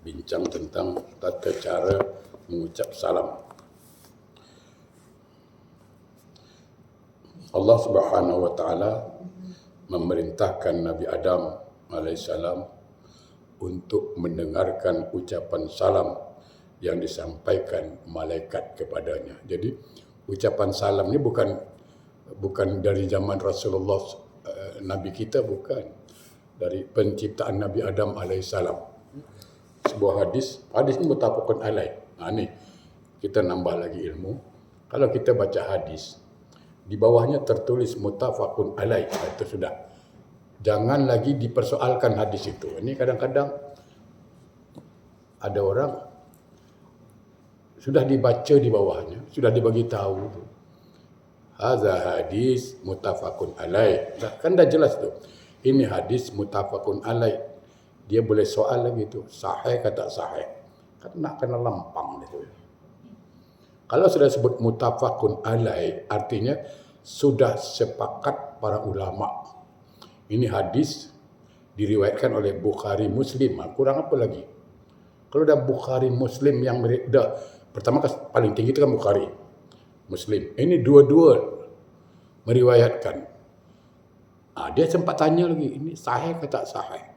bincang tentang tata cara mengucap salam. Allah Subhanahu wa taala memerintahkan Nabi Adam alaihissalam untuk mendengarkan ucapan salam yang disampaikan malaikat kepadanya. Jadi ucapan salam ni bukan dari zaman Rasulullah, Nabi kita, bukan. Dari penciptaan Nabi Adam alaihissalam. Sebuah hadis ni muttafaqun alaih. Ni kita nambah lagi ilmu. Kalau kita baca hadis, di bawahnya tertulis muttafaqun alaih, itu sudah. Jangan lagi dipersoalkan hadis itu. Ini kadang-kadang ada orang sudah dibaca di bawahnya, sudah dibagi tahu. Hadza hadis muttafaqun alaih. Kan dah jelas tu. Ini hadis muttafaqun alaih. Dia boleh soal lagi tu, sahih ke tak sahih. Kan nak kena lempang dia tu. Kalau sudah sebut muttafaqun alaih, artinya sudah sepakat para ulama. Ini hadis diriwayatkan oleh Bukhari Muslim. Kurang apa lagi? Kalau dah Bukhari Muslim yang dah pertama paling tinggi itu kan Bukhari Muslim. Ini dua-dua meriwayatkan. Dia sempat tanya lagi, ini sahih ke tak sahih?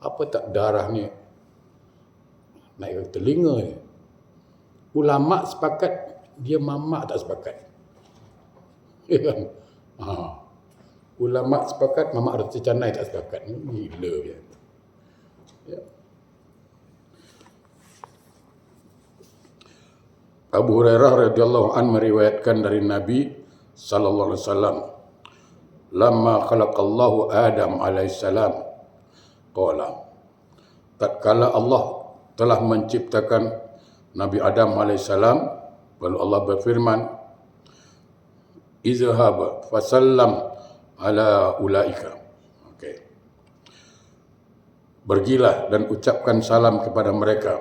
Apa tak darah ni naik ke telinga ni? Ulama sepakat, dia mamak tak sepakat. Ya kan? Ulama sepakat, mamak Rati Canai tak sepakat. Gila dia. Ya. Abu Hurairah radhiyallahu anhu meriwayatkan dari Nabi sallallahu alaihi wasallam, lamma khalaqallahu Adam alaihissalam qala, tatkala Allah telah menciptakan Nabi Adam alaihissalam, lalu Allah berfirman, izhab fasallam ala ulaika. Okey. Pergilah dan ucapkan salam kepada mereka.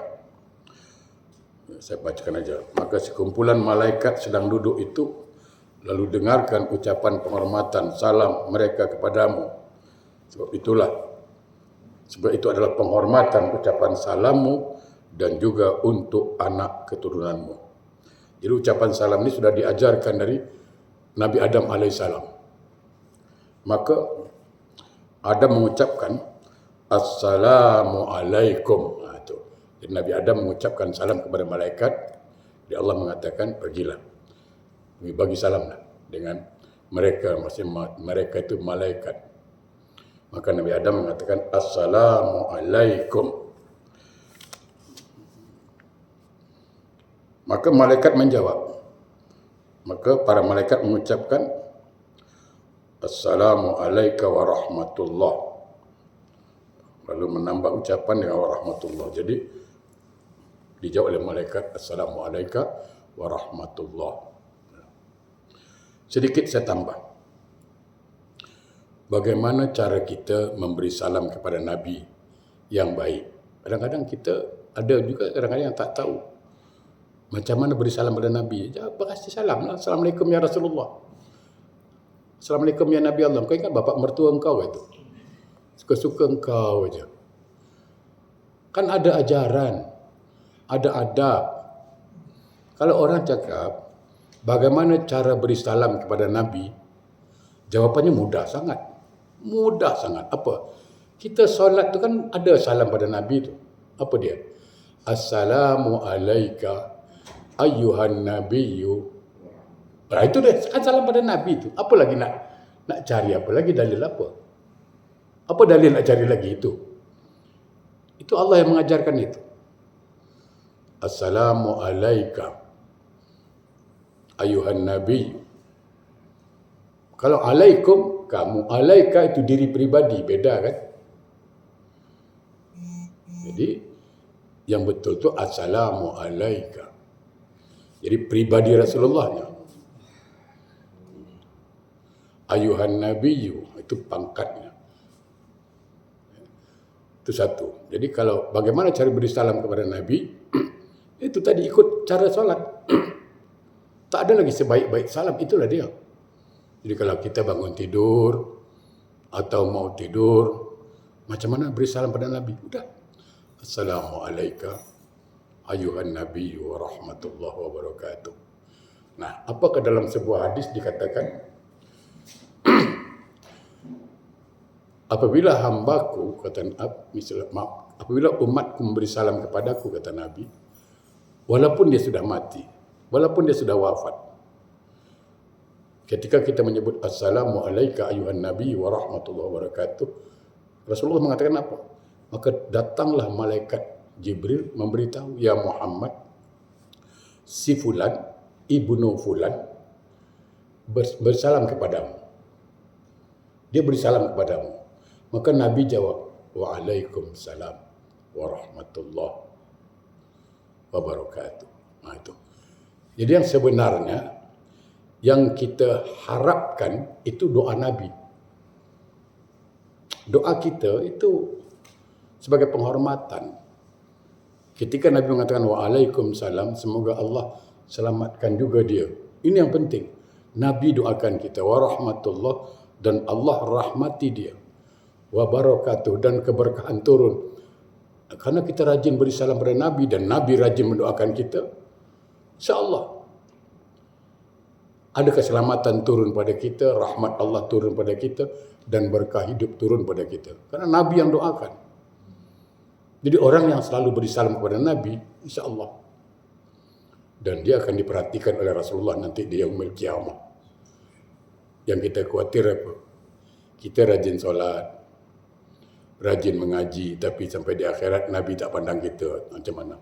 Saya bacakan aja. Maka sekumpulan malaikat sedang duduk itu lalu dengarkan ucapan penghormatan salam mereka kepadamu. Sebab itu adalah penghormatan ucapan salammu dan juga untuk anak keturunanmu. Jadi ucapan salam ini sudah diajarkan dari Nabi Adam alaihissalam. Maka Adam mengucapkan assalamu alaikum. Jadi Nabi Adam mengucapkan salam kepada malaikat. Jadi Allah mengatakan, pergilah, bagi salamlah dengan mereka, maksudnya mereka itu malaikat. Maka Nabi Adam mengatakan assalamu alaikum. Maka malaikat menjawab. Maka para malaikat mengucapkan assalamu alaika wa rahmatullah. Lalu menambah ucapan dengan wa rahmatullah. Jadi dijawab oleh malaikat assalamu alaika wa rahmatullah. Sedikit saya tambah. Bagaimana cara kita memberi salam kepada Nabi yang baik? Kadang-kadang kita ada juga kadang-kadang yang tak tahu macam mana beri salam kepada Nabi. Kasih salam lah. Assalamualaikum ya Rasulullah. Assalamualaikum ya Nabi Allah. Kau ingat bapak mertua engkau itu? Suka-suka engkau aja. Kan ada ajaran, ada adab. Kalau orang cakap, bagaimana cara beri salam kepada Nabi? Jawapannya mudah sangat. Mudah sangat. Apa? Kita solat tu kan ada salam pada Nabi tu. Apa dia? Assalamu alaika ayyuhan nabiyyu. Itu dia kan salam pada Nabi tu. Apa lagi nak cari apa lagi, dalil apa? Apa dalil nak cari lagi itu? Itu Allah yang mengajarkan itu. Assalamu alaika ayyuhan nabi. Kalau alaikum, kamu. Alaika itu diri pribadi, beda kan? Jadi yang betul tu assalamu alaika. Jadi pribadi Rasulullahnya. Ayuhan nabiyyu, itu pangkatnya. Itu satu. Jadi kalau bagaimana cara beri salam kepada Nabi, itu tadi ikut cara solat. Tak ada lagi sebaik-baik salam, itulah dia. Jadi kalau kita bangun tidur atau mau tidur, macam mana beri salam pada Nabi? Udah. Assalamualaikum ayuhan Nabi wa rahmatullahi wa barakatuh. Nah, apakah dalam sebuah hadis dikatakan apabila hambaku, kata apabila umatku memberi salam kepadaku, kata Nabi, walaupun dia sudah mati, walaupun dia sudah wafat, ketika kita menyebut Assalamualaikum ayuhan Nabi wa rahmatullahi wa barakatuh, Rasulullah mengatakan apa? Maka datanglah malaikat Jibril memberitahu, ya Muhammad, si fulan, ibnu fulan bersalam kepadamu. Dia beri salam kepadamu. Maka Nabi jawab, Waalaikumsalam warahmatullahi wabarakatuh. Nah, itu. Jadi yang sebenarnya yang kita harapkan itu doa Nabi. Doa kita itu sebagai penghormatan. Ketika Nabi mengatakan Waalaikumsalam, semoga Allah selamatkan juga dia. Ini yang penting. Nabi doakan kita warahmatullah, dan Allah rahmati dia. Wabarakatuh, dan keberkahan turun. Karena kita rajin beri salam pada Nabi dan Nabi rajin mendoakan kita, insya-Allah ada keselamatan turun pada kita, rahmat Allah turun pada kita, dan berkah hidup turun pada kita. Karena Nabi yang doakan. Jadi orang yang selalu beri salam kepada Nabi, insya-Allah, dan dia akan diperhatikan oleh Rasulullah nanti di yaumil qiyamah. Yang kita khawatir apa? Kita rajin solat, rajin mengaji, tapi sampai di akhirat Nabi tak pandang kita, macam mana?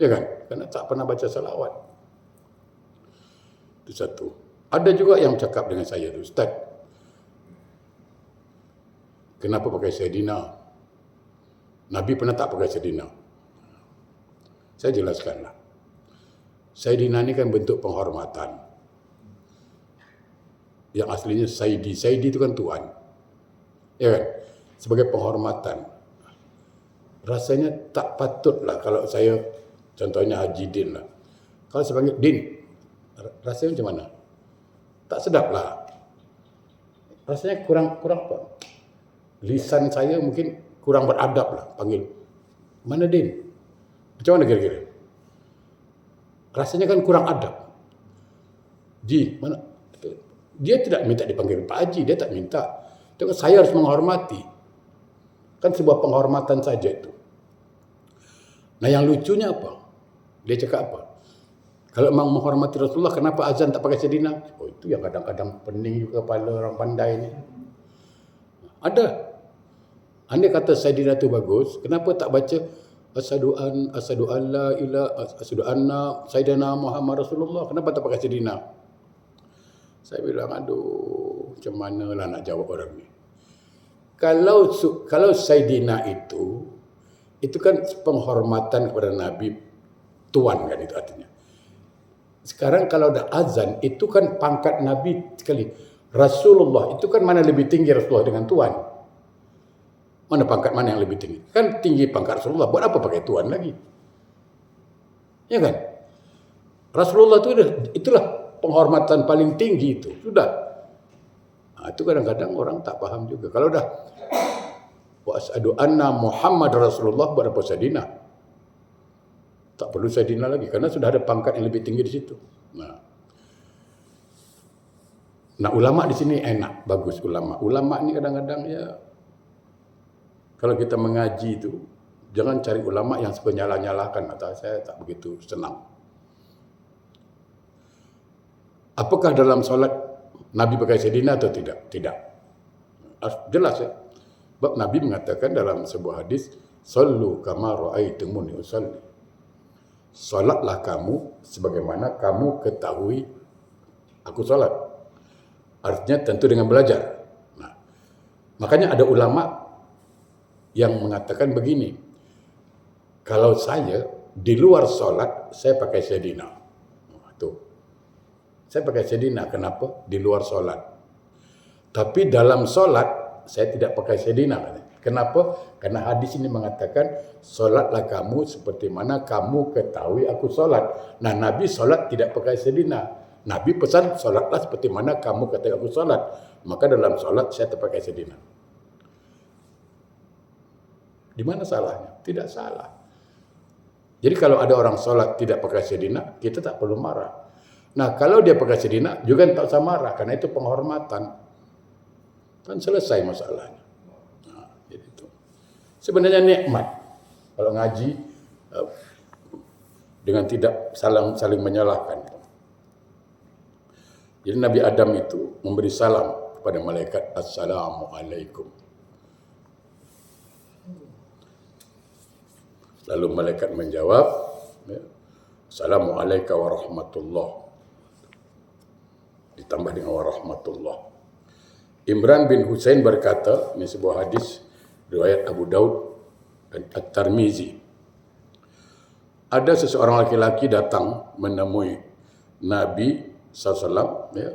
Ya kan? Karena tak pernah baca salawat. Itu satu. Ada juga yang cakap dengan saya, Ustaz, kenapa pakai Sayyidina? Nabi pernah tak pakai Sayyidina? Saya jelaskanlah. Sayyidina ini kan bentuk penghormatan. Yang aslinya Sayyidi. Sayyidi itu kan Tuan. Ya kan? Sebagai penghormatan. Rasanya tak patutlah kalau saya, contohnya Haji Din lah. Kalau saya panggil Din, rasanya macam mana? Tak sedap lah. Rasanya kurang apa? Lisan saya mungkin kurang beradab lah panggil. Mana Din? Macam mana kira-kira? Rasanya kan kurang adab. Ji, mana? Dia tidak minta dipanggil Pak Haji, dia tak minta. Tapi saya harus menghormati. Kan sebuah penghormatan saja itu. Nah, yang lucunya apa? Dia cakap apa? Kalau memang menghormati Rasulullah, kenapa azan tak pakai Sayyidina? Oh, itu yang kadang-kadang pening juga kepala orang pandai ni. Ada. Andai kata Sayyidina itu bagus, kenapa tak baca asyhadu anna Sayyidina Muhammad Rasulullah? Kenapa tak pakai Sayyidina? Saya bilang, aduh, macam manalah nak jawab orang ni. Kalau Sayyidina itu kan penghormatan kepada Nabi, Tuan kan itu artinya. Sekarang kalau ada azan, itu kan pangkat Nabi sekali. Rasulullah itu kan mana lebih tinggi Rasulullah dengan Tuan? Mana pangkat mana yang lebih tinggi? Kan tinggi pangkat Rasulullah. Buat apa pakai Tuan lagi? Ya kan? Rasulullah itu itulah penghormatan paling tinggi itu. Sudah. Nah, itu kadang-kadang orang tak paham juga. Kalau dah wa asyhadu anna Muhammad Rasulullah, buat apa Sayyidina? Tak perlu Sayyidina lagi karena sudah ada pangkat yang lebih tinggi di situ. Nah, ulama di sini enak, bagus ulama. Ulama ni kadang-kadang ya, kalau kita mengaji itu, jangan cari ulama yang suka nyalah-nyalahkan. Atau saya tak begitu senang. Apakah dalam solat Nabi pakai Sayyidina atau tidak? Tidak. Jelas ya. Sebab Nabi mengatakan dalam sebuah hadis, Sallu kama ra'aitumuni usalli. Solatlah kamu sebagaimana kamu ketahui aku solat. Artinya tentu dengan belajar. Nah, makanya ada ulama yang mengatakan begini, kalau saya di luar solat, saya pakai Sayyidina. Tuh. Saya pakai Sayyidina, kenapa? Di luar solat. Tapi dalam solat, saya tidak pakai Sayyidina. Kenapa? Karena hadis ini mengatakan, solatlah kamu seperti mana kamu ketahui aku solat. Nah, Nabi solat tidak pakai Sayyidina. Nabi pesan, solatlah seperti mana kamu ketahui aku solat. Maka dalam solat, saya tak pakai Sayyidina. Di mana salahnya? Tidak salah. Jadi kalau ada orang solat tidak pakai sedina, kita tak perlu marah. Nah, kalau dia pakai sedina, juga tak usah marah, karena itu penghormatan. Kan selesai masalahnya. Nah, jadi itu. Sebenarnya nikmat. Kalau ngaji, dengan tidak saling menyalahkan. Jadi Nabi Adam itu memberi salam kepada malaikat, Assalamualaikum. Lalu malaikat menjawab, Assalamualaikum warahmatullahi. Ditambah dengan warahmatullah. Imran bin Husain berkata, ini sebuah hadis riwayat Abu Daud dan At-Tirmizi. Ada seseorang laki-laki datang menemui Nabi SAW, ya.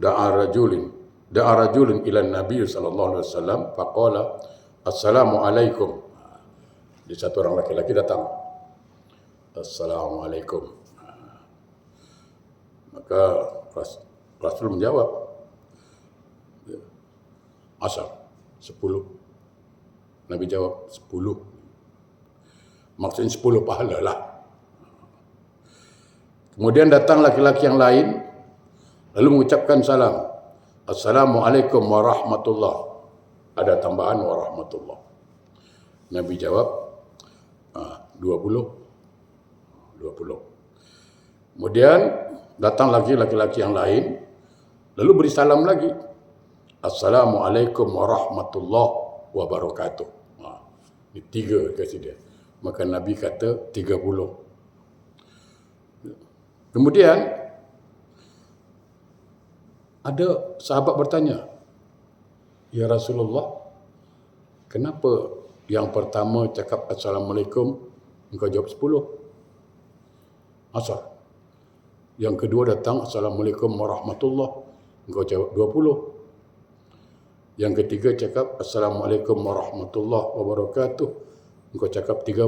Da'a rajulin ila Nabi sallallahu alaihi wasallam faqala Assalamualaikum. Di satu orang laki-laki datang, Assalamualaikum. Maka Rasul menjawab, asal 10. Nabi jawab 10. Maksudnya 10 pahala lah. Kemudian datang laki-laki yang lain, lalu mengucapkan salam, Assalamualaikum warahmatullah. Ada tambahan warahmatullah. Nabi jawab 20. Kemudian datang lagi laki-laki yang lain, lalu beri salam lagi, Assalamualaikum warahmatullahi wabarakatuh. Ini 3 kasih dia. Maka Nabi kata 30. Kemudian ada sahabat bertanya, Ya Rasulullah, kenapa yang pertama cakap Assalamualaikum, engkau jawab 10? Asal. Yang kedua datang Assalamualaikum warahmatullahi, engkau jawab 20. Yang ketiga cakap Assalamualaikum warahmatullahi wabarakatuh, engkau cakap 30.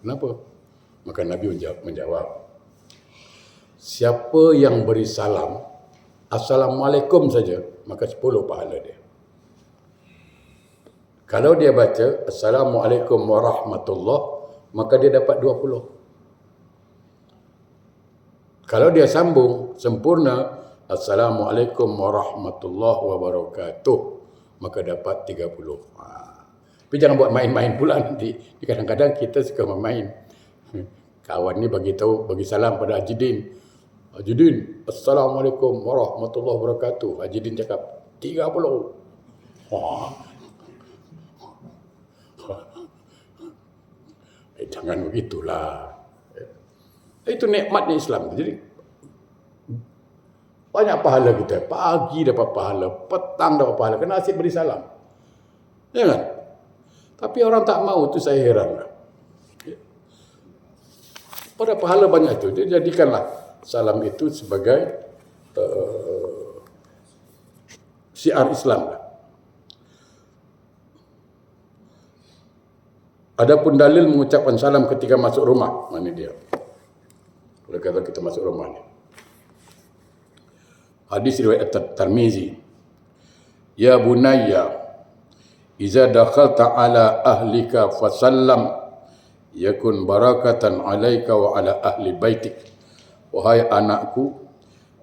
Kenapa? Maka Nabi menjawab, siapa yang beri salam Assalamualaikum saja, maka 10 pahala dia. Kalau dia baca Assalamualaikum warahmatullahi, maka dia dapat 20. Kalau dia sambung sempurna Assalamualaikum warahmatullahi wabarakatuh, maka dapat 30. Tapi jangan buat main-main pula nanti. Kadang-kadang kita suka main. Kawan ni bagi salam pada Haji Din. Haji Din, Assalamualaikum warahmatullahi wabarakatuh. Haji Din cakap 30. Jangan begitulah. Itu nikmatnya Islam. Jadi banyak pahala kita. Pagi dapat pahala, petang dapat pahala. Kena asyik beri salam. Ya kan? Tapi orang tak mau, itu saya heran. Pada pahala banyak itu. Jadi jadikanlah salam itu sebagai syiar Islam. Adapun dalil mengucapkan salam ketika masuk rumah. Ini dia. Oleh kata kita masuk rumah ni. Hadis riwayat Tirmizi. Ya bunayya, iza dakhalta ala ahlika fasallam yakun barakatan alaika wa ala ahli baitik. Wahai anakku,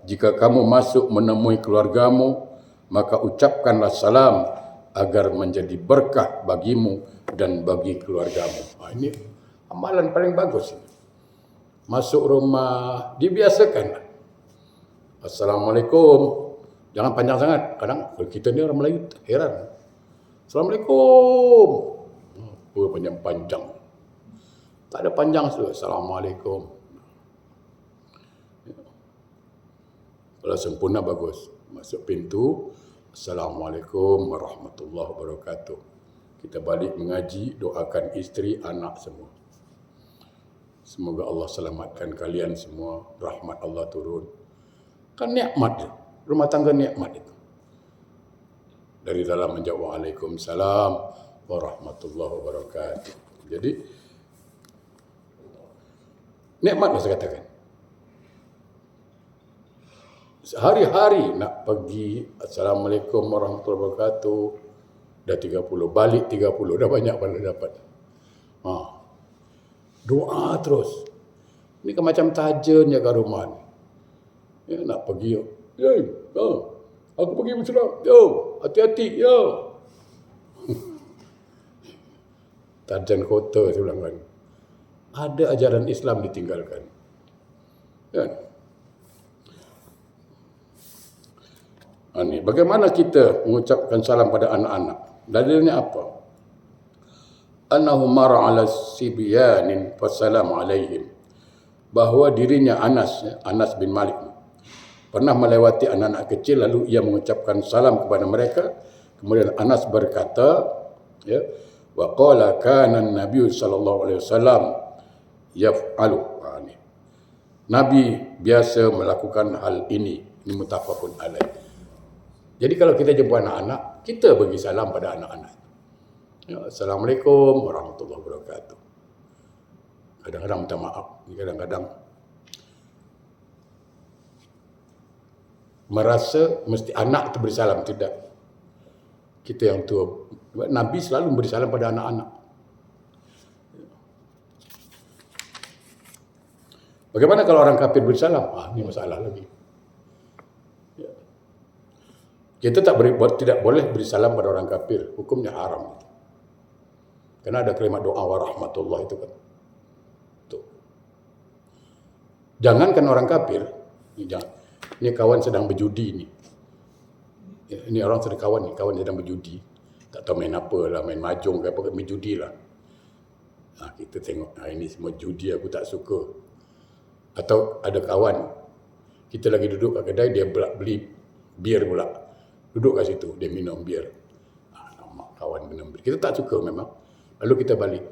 jika kamu masuk menemui keluargamu, maka ucapkanlah salam agar menjadi berkah bagimu dan bagi keluargamu. Ini amalan paling bagus. Masuk rumah, dibiasakan. Assalamualaikum. Jangan panjang sangat. Kadang kita ni orang Melayu heran. Assalamualaikum. Panjang-panjang. Tak ada panjang tu. Assalamualaikum. Kalau sempurna bagus. Masuk pintu. Assalamualaikum warahmatullahi wabarakatuh. Kita balik mengaji, doakan isteri, anak semua. Semoga Allah selamatkan kalian semua. Rahmat Allah turun. Kan nikmat itu. Rumah tangga nikmat itu. Dari dalam menjawab Waalaikumsalam warahmatullahi wabarakatuh. Jadi nikmatlah saya katakan. Sehari-hari nak pergi Assalamualaikum warahmatullahi wabarakatuh. dah 30, balik 30, dah banyak pahala dapat. Doa terus. Ini kan macam tajen jaga rumah ni. Ya, nak pergi, aku pergi berselam, hati-hati, tajen kota saya bilang kan. Ada ajaran Islam ditinggalkan. Kan? Ini bagaimana kita mengucapkan salam pada anak-anak? Dalilnya apa? Annahu mara ala sibyanin fasalam alaihim. Bahawa dirinya Anas bin Malik pernah melewati anak-anak kecil lalu ia mengucapkan salam kepada mereka. Kemudian Anas berkata, ya, wa qala kana an-nabiy sallallahu alaihi wasallam yaf'alu. Nabi biasa melakukan hal ini. Ini muttafaqun alaih. Jadi kalau kita jumpa anak-anak, kita bagi salam pada anak-anak. Ya, Assalamualaikum warahmatullahi wabarakatuh. Kadang-kadang minta maaf, kadang-kadang merasa mesti anak itu beri salam. Tidak. Kita yang tua. Nabi selalu memberi salam pada anak-anak. Bagaimana kalau orang kafir beri salam? Ini masalah lagi. Ya. Kita tidak boleh beri salam pada orang kafir. Hukumnya haram. Karena ada kalimat doa wa rahmatullah itu kan. Tuh. Jangankan orang kafir. Ini kawan sedang berjudi ni. Ini orang sedang kawan sedang berjudi. Tak tahu main apa lah, main mahjong ke apa, main judi lah. Kita tengok, ini semua judi aku tak suka. Atau ada kawan, kita lagi duduk kat kedai, dia beli bir pula. Duduk kat situ, dia minum bir. Nama kawan minum bir. Kita tak suka memang. Lalu kita balik.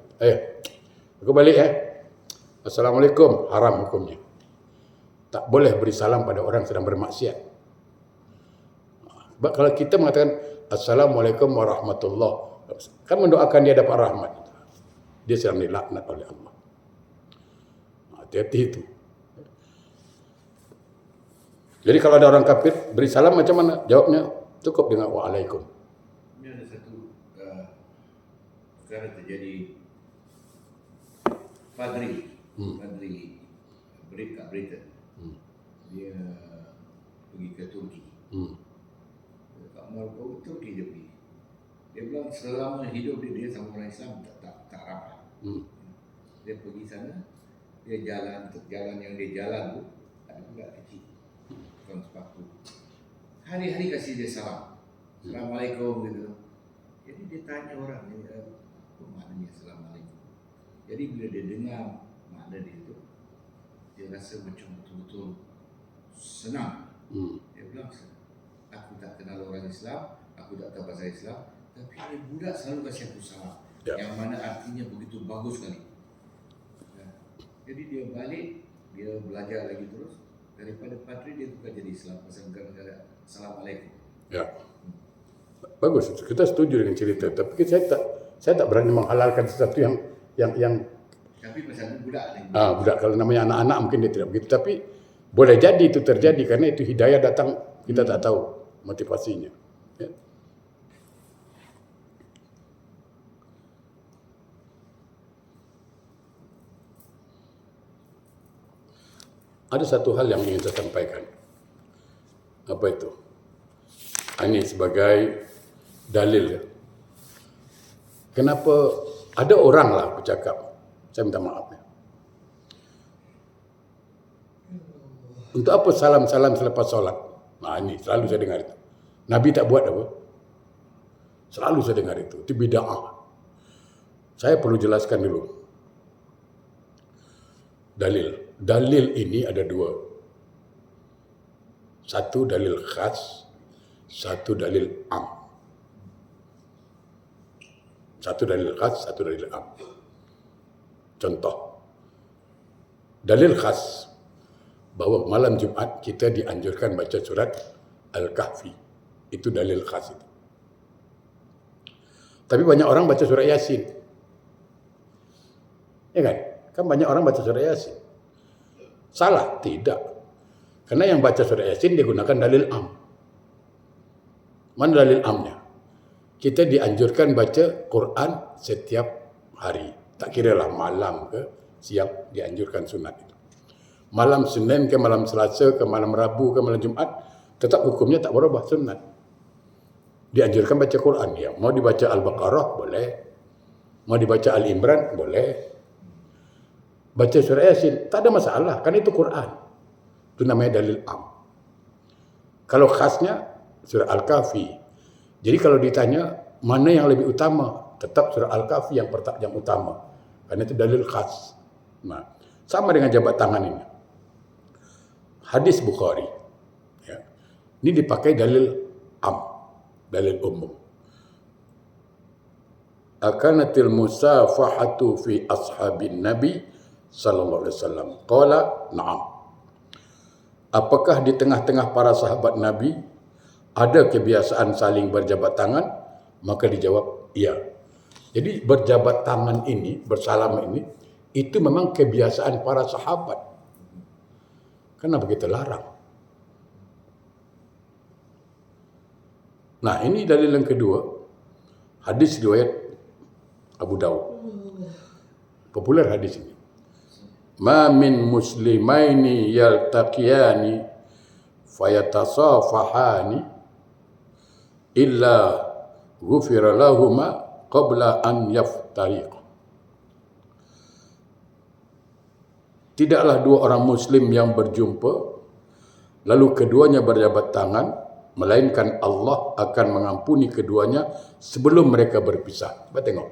Aku balik Assalamualaikum. Haram hukumnya. Tak boleh beri salam pada orang sedang bermaksiat. Sebab kalau kita mengatakan Assalamualaikum warahmatullah, kan mendoakan dia dapat rahmat. Dia sedang dilaknat oleh Allah. Hati-hati itu. Jadi kalau ada orang kafir beri salam macam mana? Jawabnya cukup dengan waalaikum. Ini ada satu perkara terjadi. Padri kat Britain. Dia pergi ke Turki. Kat Maroko, Turki dia pergi. Dia bilang selama hidup dia sama orang Islam tak rapat. Dia pergi sana, dia jalan yang dia jalan tu ada budak kecil. Tukang sepatu. Hari-hari kasih dia salam. Assalamualaikum gitu. Jadi dia tanya orang ni, apa maknanya Assalamualaikum? Jadi bila dia dengar makna dia tu, dia rasa macam betul-betul senang. Dia bilang, aku tak kenal orang Islam, aku tak tahu bahasa Islam, tapi dia budak selalu kasih aku salam. Yang mana artinya begitu bagus sekali. Jadi dia balik, dia belajar lagi terus. Daripada Padri dia tukar jadi Islam pasal gara-gara Assalamualaikum. Ya. Bagus, kita setuju dengan cerita, tapi saya tak berani menghalalkan sesuatu yang tapi pasal budak ni. Budak kalau namanya anak-anak mungkin dia tidak begitu, tapi boleh jadi itu terjadi karena itu hidayah datang, kita tak tahu motivasinya. Ya. Ada satu hal yang ingin saya sampaikan. Apa itu? Ini sebagai dalil. Kenapa ada orang lah bercakap, saya minta maaf. Untuk apa salam-salam selepas solat? Ini selalu saya dengar itu. Nabi tak buat apa? Selalu saya dengar itu. Itu bid'ah. Saya perlu jelaskan dulu. Dalil ini ada dua. Satu dalil khas, satu dalil am. Satu dalil khas, satu dalil am. Contoh, dalil khas bahawa malam Jumaat kita dianjurkan baca surat Al-Kahfi. Itu dalil khas itu. Tapi banyak orang baca surat Yasin. Ya kan? Kan banyak orang baca surat Yasin. Salah? Tidak. Karena yang baca surat Yasin dia gunakan dalil am. Mana dalil amnya? kita dianjurkan baca Quran setiap hari. Tak kira lah malam ke siang, dianjurkan sunat itu. Malam Senin ke malam Selasa ke malam Rabu ke malam Jumaat, tetap hukumnya tak berubah, sunat. Dianjurkan baca Quran. Ya, mau dibaca Al-Baqarah boleh, mau dibaca Al-Imran boleh, baca surah Yasin tak ada masalah, kan itu Quran. Itu namanya dalil am. Kalau khasnya surah Al-Kahfi. Jadi kalau ditanya mana yang lebih utama, tetap surah Al-Kahfi yang utama. Karena itu dalil khas. Nah, sama dengan jabat tangan ini. Hadis Bukhari. Ya. Ini dipakai dalil am, dalil umum. Akanatil musafahatu fi ashabin Nabi sallallahu alaihi wasallam. Qala na'am. Apakah di tengah-tengah para sahabat Nabi ada kebiasaan saling berjabat tangan? Maka dijawab iya. Jadi berjabat tangan ini, bersalam ini, itu memang kebiasaan para sahabat. Kenapa kita larang? Nah, ini dalil yang kedua. Hadis riwayat Abu Dawud. Populer hadis ini. Ma min muslimaini yaltaqiyani fayatasafahani illa ghufira lahuma qabla an yaftariq. Tidaklah dua orang muslim yang berjumpa lalu keduanya berjabat tangan, melainkan Allah akan mengampuni keduanya sebelum mereka berpisah. Cuba tengok.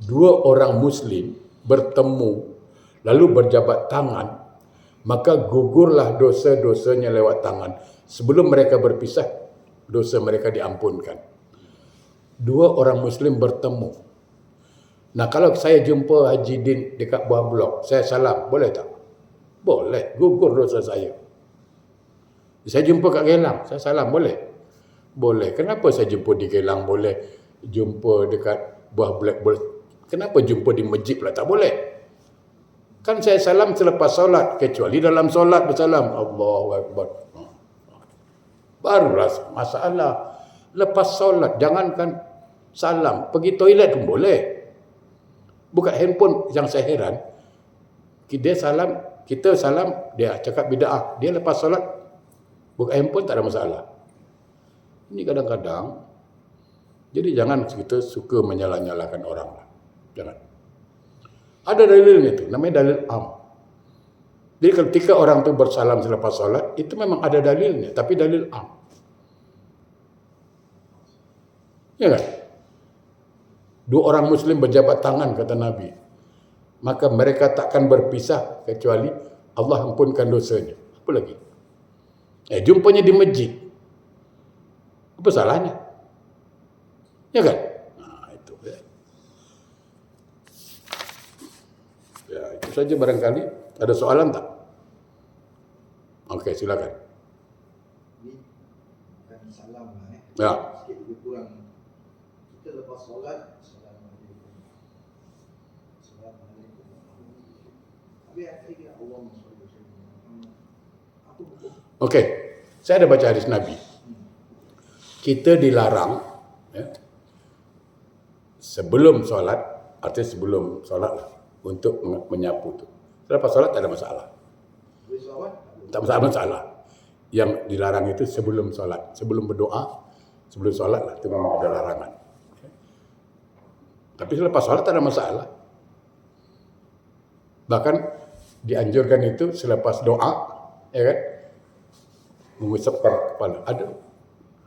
Dua orang muslim bertemu lalu berjabat tangan, maka gugurlah dosa-dosanya lewat tangan. Sebelum mereka berpisah, dosa mereka diampunkan. Dua orang muslim bertemu. Nah, kalau saya jumpa Haji Din dekat bawah blok, saya salam, boleh tak? Boleh, gugur dosa saya. Saya jumpa kat Gelang, saya salam, boleh? Boleh. Kenapa saya jumpa di Gelang boleh, jumpa dekat bawah blok boleh? Kenapa jumpa di masjid pula tak boleh? Kan saya salam selepas solat, kecuali dalam solat bersalam. Allahu Akbar. Barulah masalah. Lepas solat, jangankan salam, pergi toilet pun boleh. Buka handphone, yang saya heran, dia salam, kita salam, dia cakap bid'ah. Dia lepas solat, buka handphone tak ada masalah. Ini kadang-kadang, jadi jangan kita suka menyalah-nyalahkan orang. Jangan. Ada dalilnya itu, namanya dalil am. Jadi ketika orang tu bersalam selepas solat, itu memang ada dalilnya, tapi dalil am. Ya kan? Dua orang muslim berjabat tangan, kata Nabi. Maka mereka takkan berpisah kecuali Allah ampunkan dosanya. Apa lagi? Jumpanya di masjid. Apa salahnya? Ya kan? Nah, itu ya. Ya, itu saja barangkali. Ada soalan tak? Okey, silakan. Ini kan salam lah Ya. Sikit lebih kurang. Kita lepas solat, Assalamualaikum. Assalamualaikum. Habis akhir dia Allah SWT. Apa hukum? Okey, saya ada baca hadis Nabi. Kita dilarang ya, sebelum solat, artinya sebelum solat untuk menyapu tu. Selepas solat tak ada masalah. Habis solat, Tak masalah. Yang dilarang itu sebelum solat, sebelum berdoa, sebelum solat lah, itu memang ada larangan. Tapi selepas solat tak ada masalah. Bahkan dianjurkan itu selepas doa, ya kan, mengusapkan kepala. Ada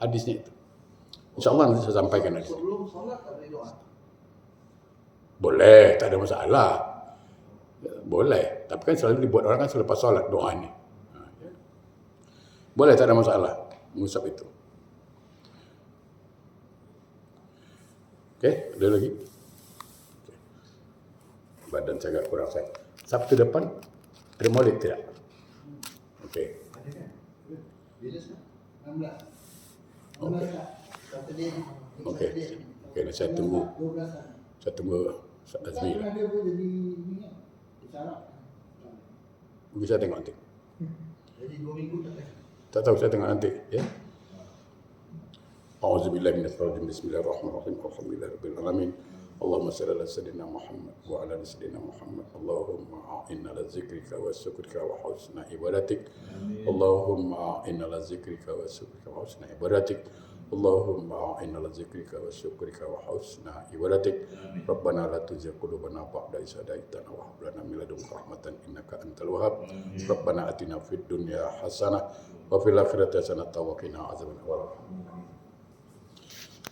hadisnya itu. InsyaAllah nanti saya sampaikan hadis. sebelum solat tak boleh doa. Boleh, tak ada masalah. Boleh, tapi kan selalu dibuat orang kan selepas solat doa ni. Boleh, tak ada masalah mengusap itu. Okey, ada lagi? Okay. Badan saya agak kurang sehat. Sabtu depan ada maulid tidak? Okey. Ada kan? Bila sah? 16. Okey. Saturday. Okey. Okey, saya tunggu. 12. Saya tunggu Azmi lah. Ada pun jadi ni kan. Isyarat. Mungkin saya tengok nanti. Jadi 2 minggu tak ada. Tak tahu, saya tengok nanti. Ya. A'udzubillahi minasyaitonir rajim. Bismillahirrahmanirrahim. Alhamdulillahirabbil alamin. Allahumma shalli ala sayyidina Muhammad wa ala ali sayyidina Muhammad. Allahumma a'inna ala zikrika wa syukrika wa husna ibadatik. Allahumma a'inna ala zikrika wa syukrika wa husna ibadatik. Allahumma a'inna ala zikrika wa syukrika wa husna ibadatik. Rabbana la tuzigh qulubana ba'da idh hadaytana wa hab lana min ladunka rahmatan innaka antal wahhab. Rabbana atina fid dunya hasanah wa fil akhirati hasanah wa qina adzabannar.